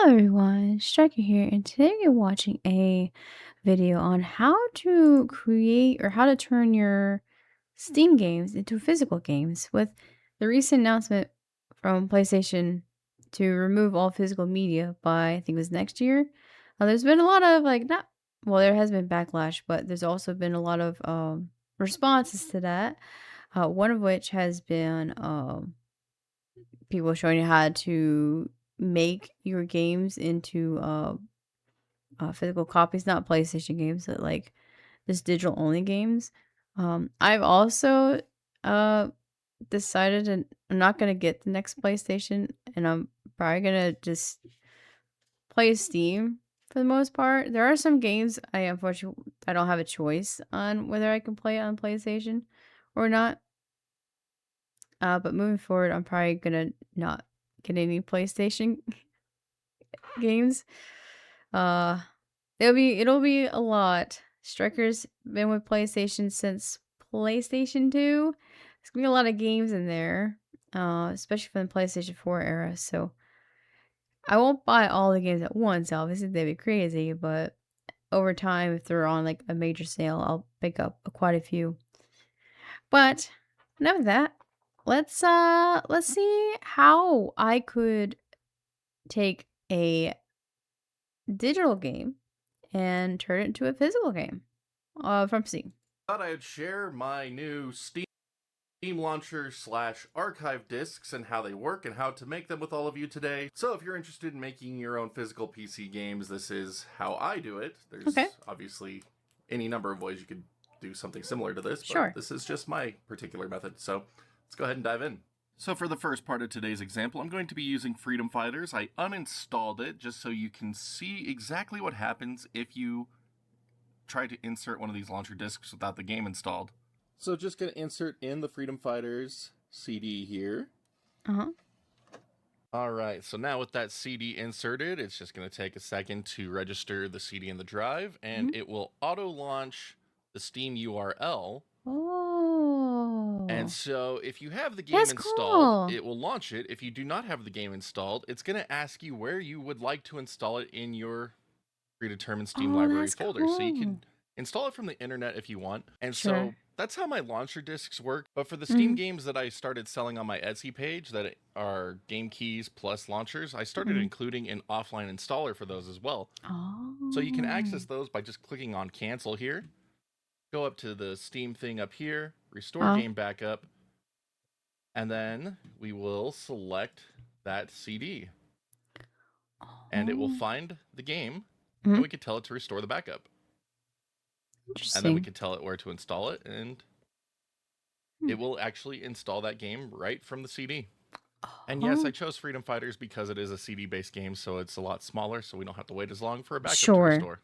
Hello everyone, Stryker here, and today we're watching a video on how to create or how to turn your Steam games into physical games with the recent announcement from PlayStation to remove all physical media by I think it was next year. There's been a lot of not well, there has been backlash, but there's also been a lot of responses to that. One of which has been people showing you how to make your games into physical copies, not PlayStation games, but like just digital only games. I've also uh decided and I'm not gonna get the next PlayStation, and I'm probably gonna just play Steam for the most part. There are some games I don't have a choice on whether I can play it on PlayStation or not. But moving forward, I'm probably gonna not get any PlayStation games. Uh, it'll be a lot. Striker's been with PlayStation since PlayStation 2. There's gonna be a lot of games in there, especially from the PlayStation 4 era. So I won't buy all the games at once. Obviously, they'd be crazy, but over time, if they're on like a major sale, I'll pick up quite a few. But enough of that. Let's see how I could take a digital game and turn it into a physical game from Steam. Thought I'd share my new Steam launcher slash archive discs and how they work and how to make them with all of you today. So if you're interested in making your own physical PC games, this is how I do it. There's Okay. obviously any number of ways you could do something similar to this, but Sure. this is just my particular method. So let's go ahead and dive in. So for the first part of today's example, I'm going to be using Freedom Fighters. I uninstalled it just so you can see exactly what happens if you try to insert one of these launcher discs without the game installed. So just going to insert in the Freedom Fighters CD here. Uh-huh. All right, so now with that CD inserted, it's just going to take a second to register the CD in the drive, and it will auto-launch the Steam URL. Oh. And so if you have the game That's installed, cool. it will launch it. If you do not have the game installed, it's going to ask you where you would like to install it in your predetermined Steam Oh, library that's folder. So you cool. can install it from the internet if you want. And Sure. so that's how my launcher discs work. But for the Steam games that I started selling on my Etsy page that are game keys plus launchers, I started including an offline installer for those as well. Oh. So you can access those by just clicking on cancel here. Go up to the Steam thing up here, restore game backup, and then we will select that CD. And it will find the game, and we can tell it to restore the backup. Interesting. And then we can tell it where to install it, and it will actually install that game right from the CD. And yes, I chose Freedom Fighters because it is a CD-based game, so it's a lot smaller, so we don't have to wait as long for a backup to restore.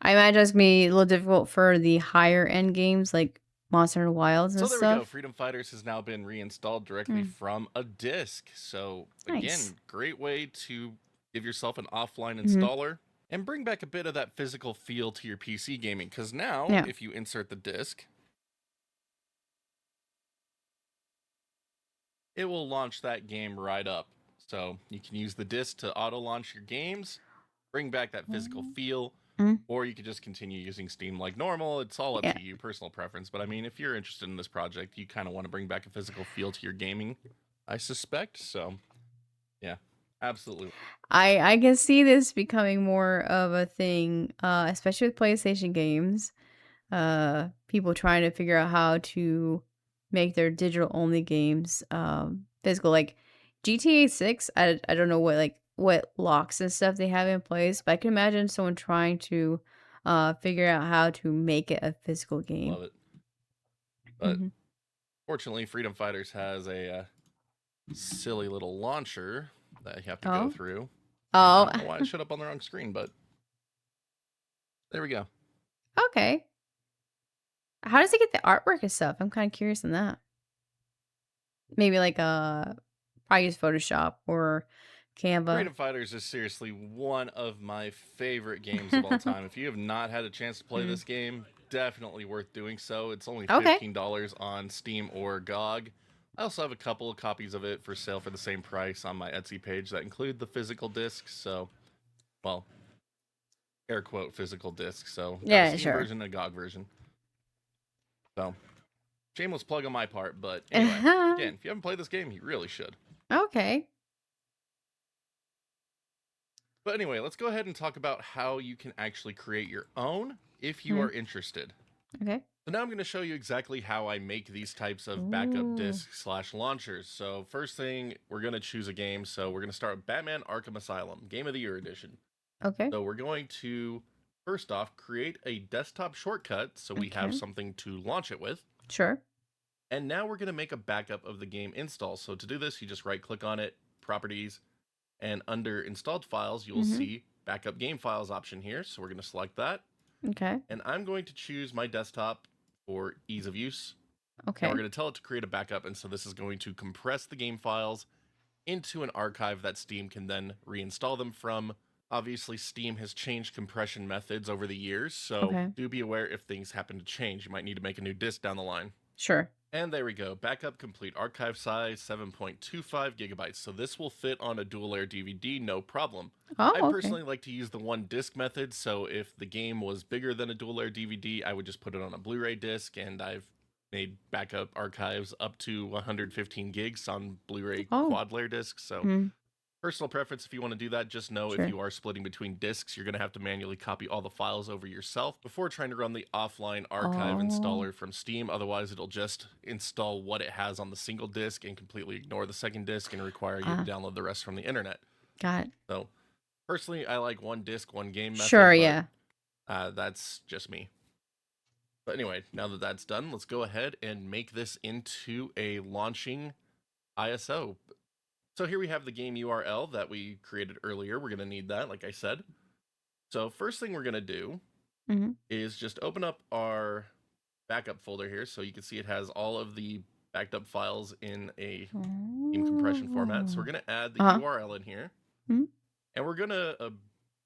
I imagine it's gonna be a little difficult for the higher end games like Monster Hunter Wilds and So stuff. there we go. Freedom Fighters has now been reinstalled directly from a disc. So again, great way to give yourself an offline installer and bring back a bit of that physical feel to your PC gaming. Because now, if you insert the disc, it will launch that game right up. So you can use the disc to auto launch your games, bring back that physical feel, or you could just continue using Steam like normal. It's all up to you, personal preference. But I mean, if you're interested in this project, you kind of want to bring back a physical feel to your gaming, I suspect. So yeah, absolutely. I can see this becoming more of a thing, especially with PlayStation games. People trying to figure out how to make their digital only games physical. Like GTA 6, I don't know what locks and stuff they have in place, but I can imagine someone trying to figure out how to make it a physical game. Love it. But fortunately, Freedom Fighters has a silly little launcher that you have to go through. I don't know why it showed up on the wrong screen, but there we go. Okay. How does it get the artwork and stuff? I'm kind of curious on that. Maybe like probably use Photoshop or Canva. Freedom Fighters is seriously one of my favorite games of all time. If you have not had a chance to play this game, definitely worth doing so. It's only $15 on Steam or GOG. I also have a couple of copies of it for sale for the same price on my Etsy page that include the physical disc. So, well, air quote physical disc. So, got a Yeah, Steam sure. version and a GOG version. So, shameless plug on my part. But anyway, again, if you haven't played this game, you really should. Okay. But anyway, let's go ahead and talk about how you can actually create your own if you Hmm. are interested. Okay. So now I'm going to show you exactly how I make these types of backup Ooh. discs / launchers. So first thing, we're going to choose a game. So we're going to start with Batman Arkham Asylum, Game of the Year edition. Okay. So we're going to, first off, create a desktop shortcut so we have Okay. something to launch it with. Sure. And now we're going to make a backup of the game install. So to do this, you just right click on it, Properties, and under Installed Files, you'll Mm-hmm. see Backup Game Files option here. So we're going to select that. Okay. And I'm going to choose my desktop for ease of use. And we're Okay. going to tell it to create a backup. And so this is going to compress the game files into an archive that Steam can then reinstall them from. Obviously, Steam has changed compression methods over the years, so Okay. do be aware if things happen to change. You might need to make a new disk down the line. Sure. And there we go. Backup complete. Archive size 7.25 gigabytes. So this will fit on a dual layer DVD, no problem. I Oh, okay. personally like to use the one disc method. So if the game was bigger than a dual layer DVD, I would just put it on a Blu-ray disc, and I've made backup archives up to 115 gigs on Blu-ray Oh. quad layer discs. So Hmm. personal preference, if you want to do that, just know if Sure. you are splitting between discs, you're going to have to manually copy all the files over yourself before trying to run the offline archive Oh. installer from Steam. Otherwise, it'll just install what it has on the single disc and completely ignore the second disc and require you to download the rest from the internet. Got it. So, personally, I like one disc, one game Sure. method, Yeah. but that's just me. But anyway, now that that's done, let's go ahead and make this into a launching ISO. So here we have the game URL that we created earlier. We're going to need that, like I said. So first thing we're going to do Mm-hmm. is just open up our backup folder here. So you can see it has all of the backed up files in a Steam compression format. So we're going to add the URL in here. Mm-hmm. And we're going to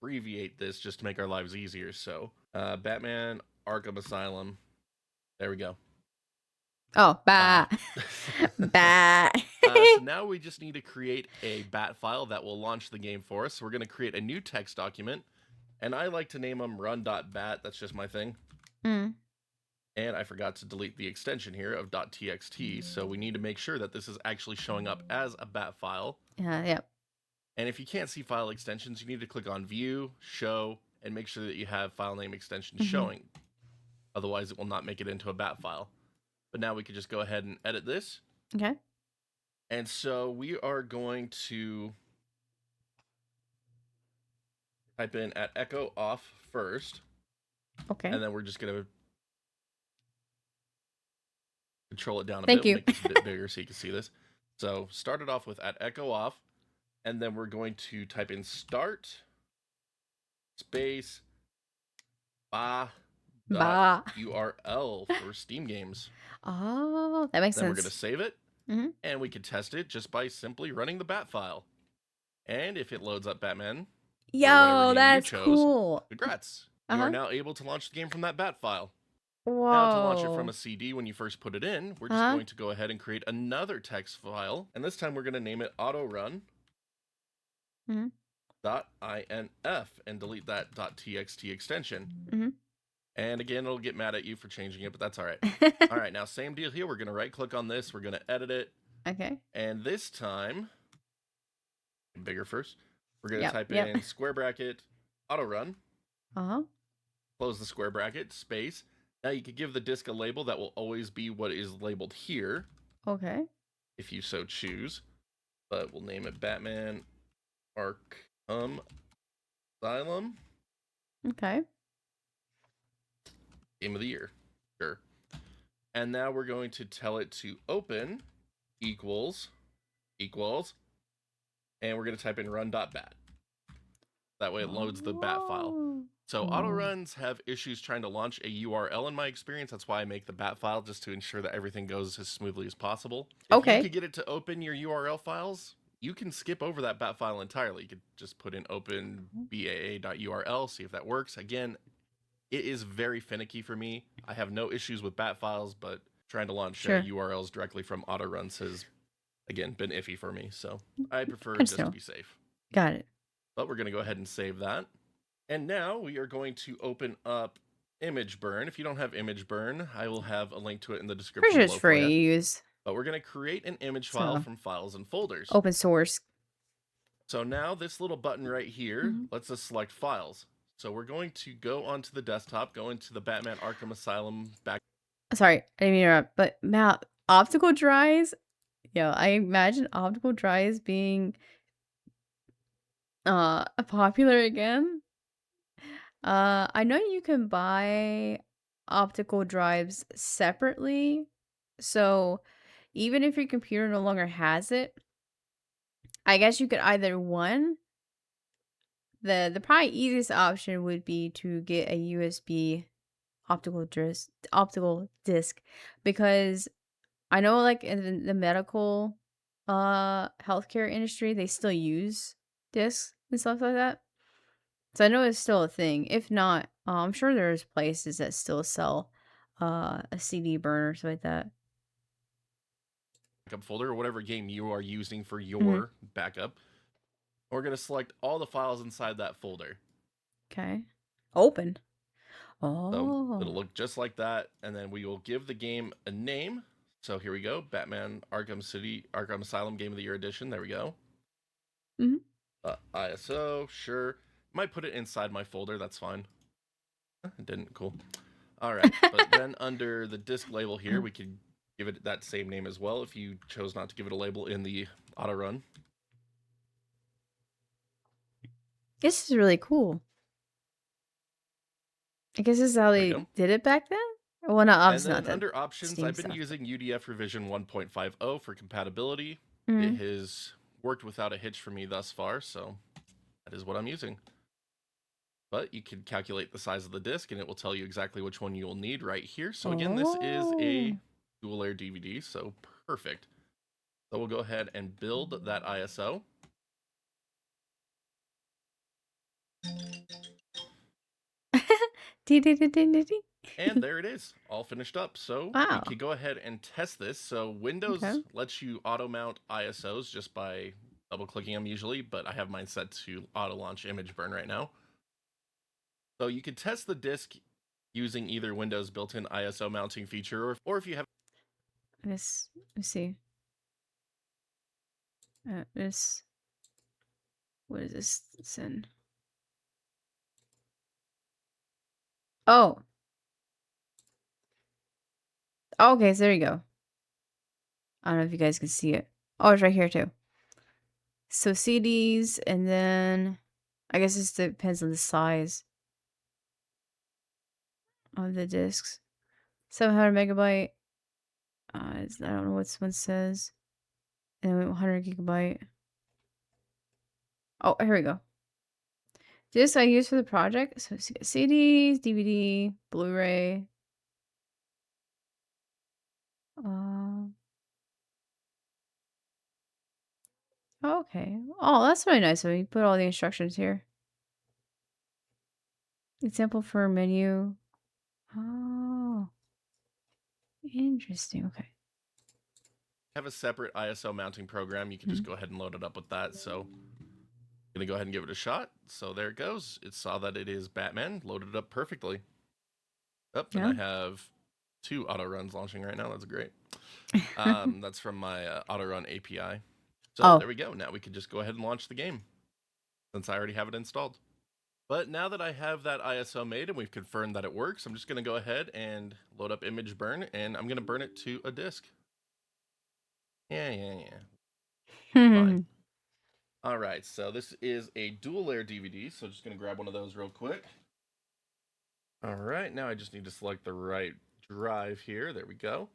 abbreviate this just to make our lives easier. So Batman Arkham Asylum. There we go. Oh, bah. Bah. So now we just need to create a bat file that will launch the game for us. So we're going to create a new text document, and I like to name them run.bat. That's just my thing. Mm. And I forgot to delete the extension here of .txt, so we need to make sure that this is actually showing up as a bat file. Yep. And if you can't see file extensions, you need to click on View, Show, and make sure that you have file name extensions showing. Otherwise, it will not make it into a bat file. But now we can just go ahead and edit this. Okay. And so we are going to type in at echo off first. Okay. And then we're just going to control it down a Thank bit. you. We'll make this a bit bigger so you can see this. So start it off with at echo off. And then we're going to type in start space URL for Steam games. Oh, that makes then sense. We're going to save it. And we can test it just by simply running the bat file. And if it loads up Batman, Yo, that's cool. Congrats. You are now able to launch the game from that bat file. Whoa. Now, to launch it from a CD when you first put it in, we're just going to go ahead and create another text file. And this time we're going to name it autorun. .inf and delete that .txt extension. And again, it'll get mad at you for changing it, but that's all right. All right, now same deal here. We're going to right click on this. We're going to edit it. Okay. And this time, bigger first, we're going to type in square bracket autorun. Close the square bracket, space. Now you could give the disk a label that will always be what is labeled here. Okay. If you so choose. But we'll name it Batman Arkham Asylum. Okay. Game of the Year. Sure. And now we're going to tell it to open equals. And we're going to type in run.bat. That way it loads the bat file. So autoruns have issues trying to launch a URL in my experience. That's why I make the bat file, just to ensure that everything goes as smoothly as possible. If you could get it to open your URL files, you can skip over that bat file entirely. You could just put in open baa.url, see if that works. Again, it is very finicky for me. I have no issues with bat files, but trying to launch Sure. URLs directly from autoruns has, again, been iffy for me. So I prefer just to Understandable. be safe. Got it. But we're going to go ahead and save that. And now we are going to open up Image Burn. If you don't have Image Burn, I will have a link to it in the Pretty description sure it's below for free you. to use. But we're going to create an image file So from files and folders. open source. So now this little button right here lets us select files. So we're going to go onto the desktop, go into the Batman Arkham Asylum back. Sorry, I didn't mean to interrupt, but optical drives. I imagine optical drives being popular again. I know you can buy optical drives separately. So even if your computer no longer has it, I guess you could either the probably easiest option would be to get a USB optical disc because I know like in the medical healthcare industry they still use discs and stuff like that. So I know it's still a thing. If not, I'm sure there's places that still sell a CD burner or something like that. Backup folder or whatever game you are using for Mhm. your backup. We're going to select all the files inside that folder. Okay. Open. So Oh. it'll look just like that. And then we will give the game a name. So here we go. Batman Arkham Asylum Game of the Year Edition. There we go. Mhm. ISO, sure. Might put it inside my folder. That's fine. It didn't. Cool. All right. But then under the disk label here, we could give it that same name as well if you chose not to give it a label in the auto run. This is really cool. I guess this is how There we they go. did it back then? Well, not And obviously not then the under options, Steam I've been stuff. using UDF revision 1.50 for compatibility. It Mhm. has worked without a hitch for me thus far, so that is what I'm using. But you can calculate the size of the disc and it will tell you exactly which one you will need right here. So again, this is a Oh. dual layer DVD, so perfect. So we'll go ahead and build that ISO. Dee-dee-dee-dee-dee-dee. And there it is, all finished up. So we Wow. could go ahead and test this. So Okay. Windows lets you auto mount ISOs just by double clicking them usually, but I have mine set to auto launch image burn right now. So you could test the disk using either Windows built-in ISO mounting feature, or if you have Let's see. This. What is this? Sin. Oh. Okay, so there you go. I don't know if you guys can see it. Oh, it's right here too. So CDs, and then I guess this depends on the size of the discs. 700 MB. I don't know what this one says. And then 100 GB. Oh, here we go. Discs I use for the project. So CDs, DVD, Blu-ray. Uh, okay. Oh, that's really nice. So you put all the instructions here. Example for menu. Oh, interesting. Okay. a separate ISO mounting program, you can just go ahead and load it up with that. So I'm gonna go ahead and give it a shot. So there it goes. It saw that it is Batman, loaded it up perfectly. Up, and Yeah. I have 2 auto runs launching right now. That's great. That's from my auto run API. So Oh, there we go. Now we can just go ahead and launch the game since I already have it installed. But now that I have that ISO made and we've confirmed that it works, I'm just going to go ahead and load up image burn, and I'm going to burn it to a disk. Yeah. Fine. All right, so this is a dual layer DVD, so just going to grab one of those real quick. All right, now I just need to select the right drive here. There we go.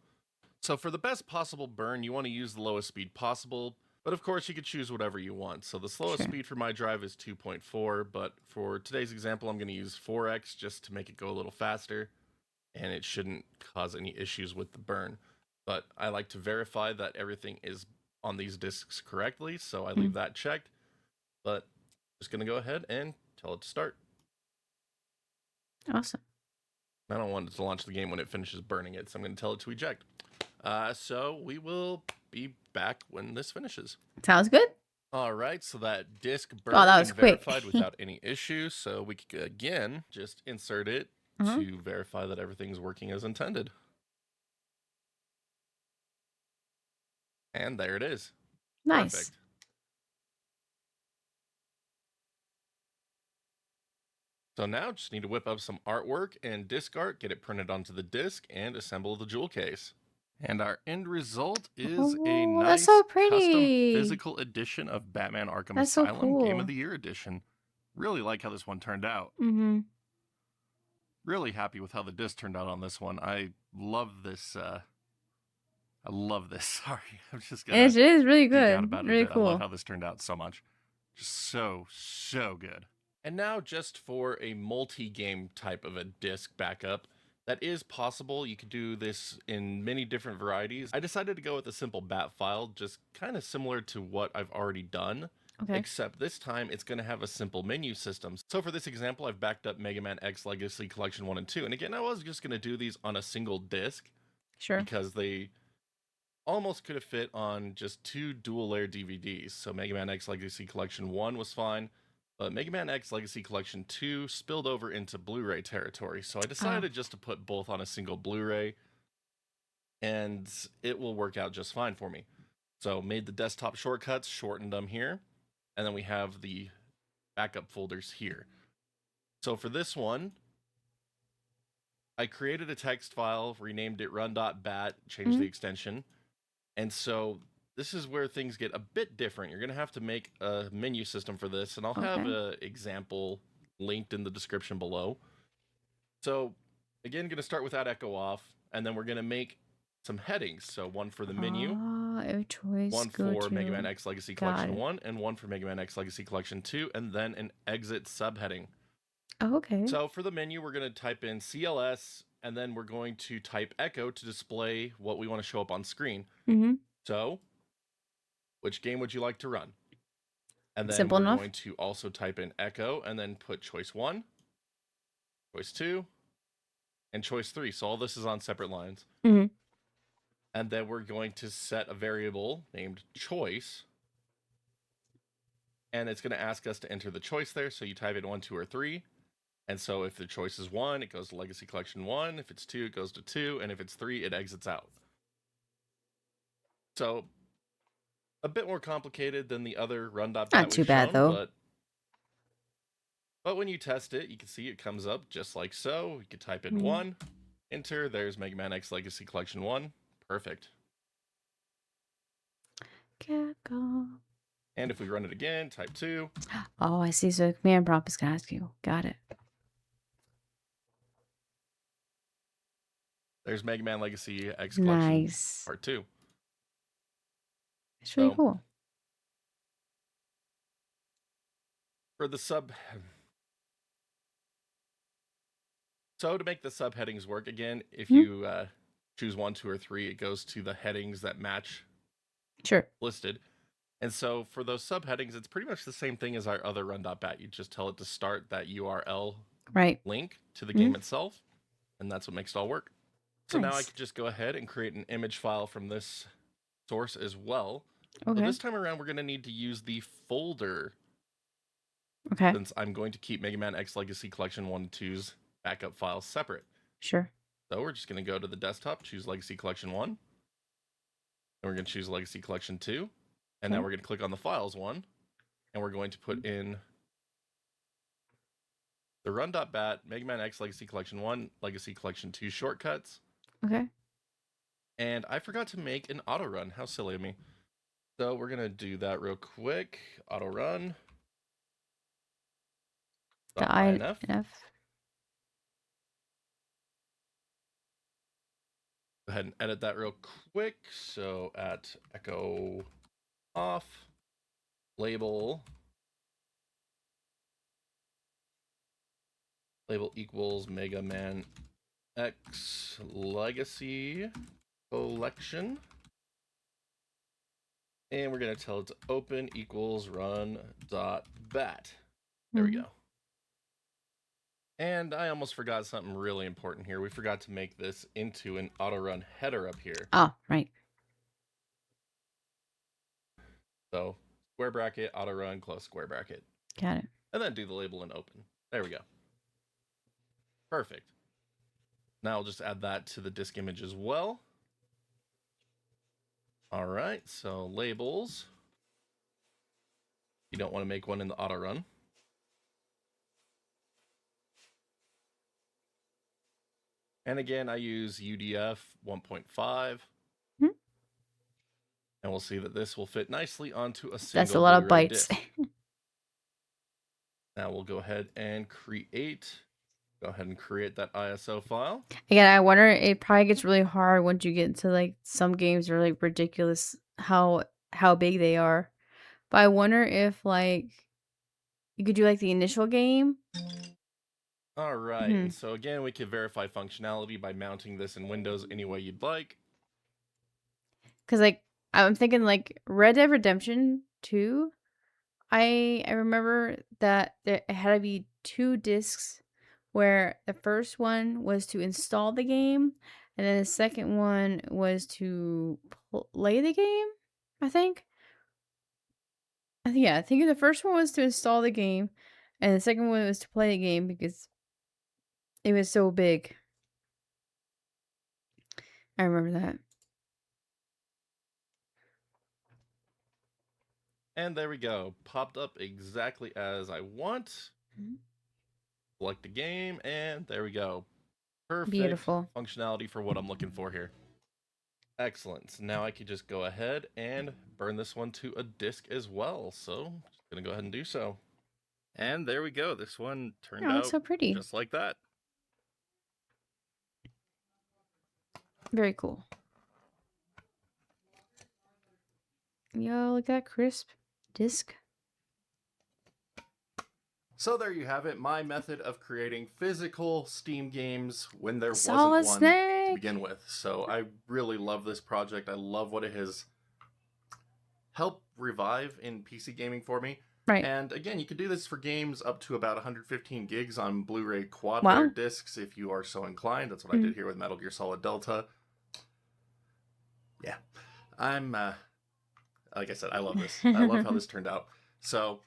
So for the best possible burn, you want to use the lowest speed possible, but of course you could choose whatever you want. So the slowest sure. speed for my drive is 2.4, but for today's example, I'm going to use 4x just to make it go a little faster, and it shouldn't cause any issues with the burn. But I like to verify that everything is on these discs correctly, so I leave that checked. But just going to go ahead and tell it to start. Awesome. I don't want it to launch the game when it finishes burning it, so I'm going to tell it to eject. So we will be back when this finishes. Sounds good. All right, so that disk Oh, that burned was and quick. verified without any issues. So we could again just insert it to verify that everything's working as intended. And there it is. Nice. Perfect. So now just need to whip up some artwork and disc art, get it printed onto the disc, and assemble the jewel case. And our end result is a Oh, that's nice so custom pretty. physical edition of Batman Arkham That's so Asylum Game of cool. the Year edition. Really like how this one turned out. Mm-hmm. Really happy with how the disc turned out on this one. I love this. I love this. Sorry, I'm just gonna It is really geek out good. about it a Really bit. I love cool. how this turned out so much. Just so good. And now just for a multi-game type of a disc backup, that is possible. You could do this in many different varieties. I decided to go with a simple bat file, just kind of similar to what I've already done, Okay. except this time it's going to have a simple menu system. So for this example, I've backed up Mega Man X Legacy Collection 1 and 2. And again, I was just going to do these on a single disc Sure. because they almost could have fit on just 2 dual layer DVDs. So Mega Man X Legacy Collection 1 was fine, but Mega Man X Legacy Collection 2 spilled over into Blu-ray territory. So I decided just to put both on a single Blu-ray, and it will work out just fine for me. So made the desktop shortcuts, shortened them here, and then we have the backup folders here. So for this one, I created a text file, renamed it run.bat, changed the extension. And so this is where things get a bit different. You're going to have to make a menu system for this, and I'll have an example linked in the description below. So again, going to start with that echo off, and then we're going to make some headings. So one for the menu, choice one go for Mega Man to. X Legacy Got Collection it. 1, and one for Mega Man X Legacy Collection 2, and then an exit subheading. Oh, okay. So for the menu, we're going to type in CLS, and then we're going to type echo to display what we want to show up on screen. So which game would you like to run? And then Simple we're enough. going to also type in echo and then put choice 1, choice 2, and choice 3. So all this is on separate lines. And then we're going to set a variable named choice. And it's going to ask us to enter the choice there. So you type in 1, 2, or 3. And so if the choice is 1, it goes to Legacy Collection 1. If it's 2, it goes to 2. And if it's 3, it exits out. So a bit more complicated than the other run.bat Not too we've bad, shown, though. but when you test it, you can see it comes up just like so. You can type in 1, enter, there's Mega Man X Legacy Collection 1. Perfect. And if we run it again, type 2. Oh, I see. So command prompt is going to ask you. Got it. There's Mega Man Legacy X Collection Part 2. It's really cool. For the So to make the subheadings work, again, if you choose 1, 2, or 3, it goes to the headings that match listed. And so for those subheadings, it's pretty much the same thing as our other run.bat. You just tell it to start that URL link to the game itself, and that's what makes it all work. So now I could just go ahead and create an image file from this source as well. So this time around, we're going to need to use the folder. Since I'm going to keep Mega Man X Legacy Collection 1 and 2's backup files separate. So we're just going to go to the desktop, choose Legacy Collection 1. And we're going to choose Legacy Collection 2. And now we're going to click on the files one. And we're going to put in the run.bat, Mega Man X Legacy Collection 1, Legacy Collection 2 shortcuts. And I forgot to make an auto run. How silly of me. So we're going to do that real quick. Auto run. .inf. Go ahead and edit that real quick. So at echo off, label equals Mega Man X Legacy Collection. And we're going to tell it to open equals run.bat. There we go. And I almost forgot something really important here. We forgot to make this into an auto run header up here. Oh, right. So square bracket, auto run, close square bracket. Got it. And then do the label and open. There we go. Perfect. Now I'll just add that to the disk image as well. All right, so labels. You don't want to make one in the auto run. And again, I use UDF 1.5. Hmm? And we'll see that this will fit nicely onto a That's single a lot of Blu-ray bytes. disc. Now we'll go ahead and create that ISO file. Again, I wonder, it probably gets really hard once you get into like some games are like ridiculous how big they are. But I wonder if like you could do like the initial game. All right, Hmm. and so again, we can verify functionality by mounting this in Windows any way you'd like. Cause like I'm thinking like Red Dead Redemption 2. I remember that there it had to be two discs where the first one was to install the game and then the second one was to play the game, I think. I think the first one was to install the game and the second one was to play the game because it was so big. I remember that. And there we go, popped up exactly as I want. Mhm. Select the game, and there we go. Perfect Beautiful. functionality for what I'm looking for here. Excellent. Now I could just go ahead and burn this one to a disk as well. So I'm just gonna go ahead and do so. And there we go. This one turned Oh, it looks out so pretty. just like that. Very cool. Yo, look at that crisp disc. So there you have it, my method of creating physical Steam games when there wasn't Solid one to Snake. begin with. So I really love this project. I love what it has helped revive in PC gaming for me. Right. And again, you could do this for games up to about 115 gigs on Blu-ray quad layer Wow. discs if you are so inclined. That's what I did here with Metal Gear Solid Delta. Yeah, I'm like I said, I love this. I love how this turned out. So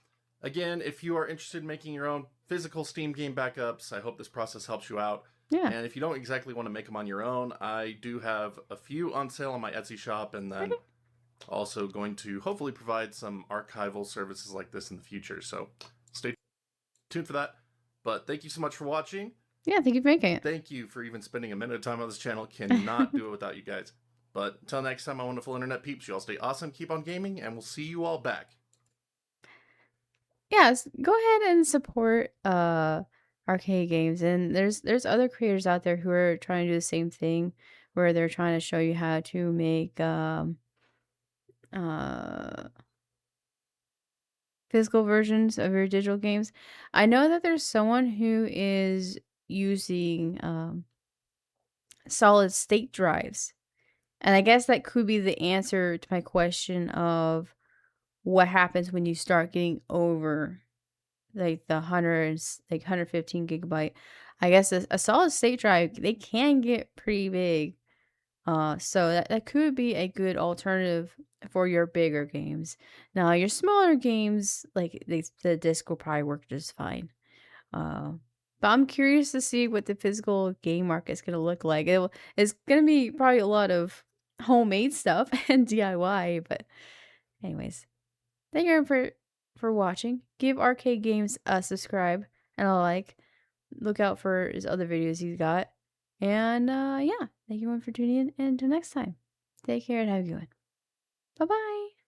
again, if you are interested in making your own physical Steam game backups, I hope this process helps you out. Yeah. And if you don't exactly want to make them on your own, I do have a few on sale on my Etsy shop, and then also going to hopefully provide some archival services like this in the future. So stay tuned for that. But thank you so much for watching. Yeah, thank you for making it. Thank you for even spending a minute of time on this channel. Cannot do it without you guys. But until next time, my wonderful internet peeps, you all stay awesome, keep on gaming, and we'll see you all back. Yes, go ahead and support arcade games, and there's other creators out there who are trying to do the same thing where they're trying to show you how to make uh physical versions of your digital games. I know that there's someone who is using solid state drives. And I guess that could be the answer to my question of what happens when you start getting over like the hundreds, like 115 gigabyte. I guess a solid state drive, they can get pretty big. So that could be a good alternative for your bigger games. Now, your smaller games, like the disc will probably work just fine. Uh, but I'm curious to see what the physical game market is going to look like. It's going to be probably a lot of homemade stuff and DIY. But anyways, thank you for watching. Give Arcade Games a subscribe and a like. Look out for his other videos he's got. And yeah, thank you everyone for tuning in. And until next time, take care and have a good one. Bye bye.